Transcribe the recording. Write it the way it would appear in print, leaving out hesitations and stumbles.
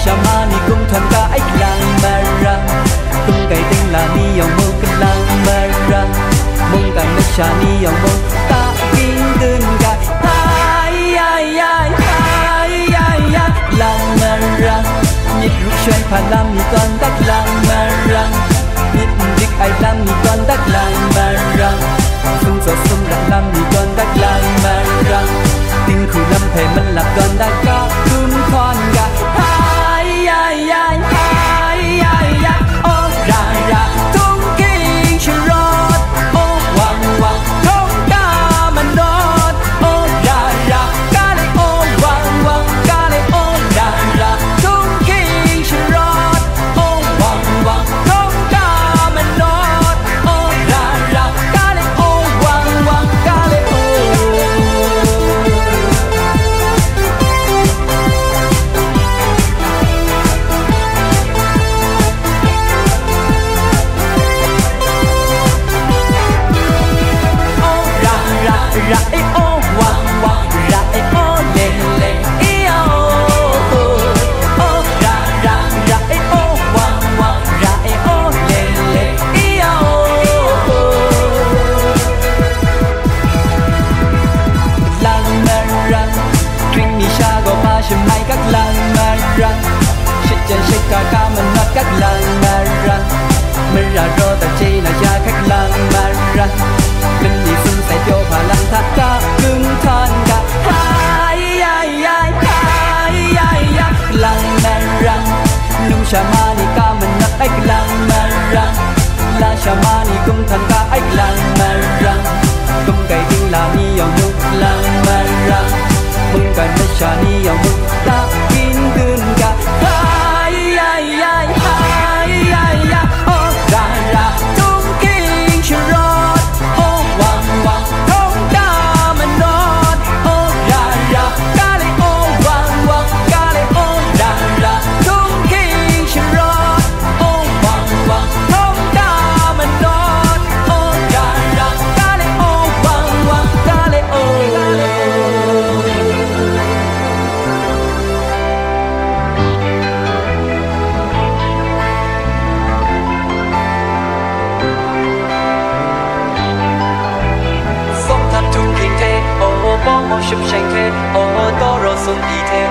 sama ni kum thon ka ai lang marang kum kai ting la ni yong mo kan lang marang mong kan na sha ni yong mo ta kin dun ka ai lang marang nhịp rút xoay pha lam ni con tắc lang marang nhịp dik ai lam ni con tắc lang marang sung so sung la lam ni con tắc lang marang tình khu lam thề mình là con đã có kum con ga oh ra ra tung kinh chưa rót oh wang wang không ca mình đốt oh ra ra ca lệ oh wang wang ca lệ oh ra ra tung kinh chưa rót oh wang wang không ca mình đốt oh ra ra ca lệ oh wang wang ca lệ oh ra e o wang wang ra e o le le e o oh ra e o wang wang ra e o le le e o lang marang string ni sha go pa shim mai các lang marang shit chen shit ka man nat các lang marang mình ra ro ta chi na cha các lang marang mình đi xuân sẽ cho phá lăng thắt ca cưng thân ca lăng marang nung shamani ca mình nát ếch lăng marang la shamani cung thân ca ếch lăng marang cung cây tinh là ni yong nung lăng marang mừng cây mất shani yong nung ta in cưng ca oh ra ra tung kinh chưa rót oh wang wang không ca mình đốt oh ra ra ca lệ oh wang wang ca lệ oh ra ra tung kinh chưa rót oh wang wang không ca mình đốt oh ra ra ca lệ oh wang wang ca lệ oh bong mo ship shank the o do ro sun di the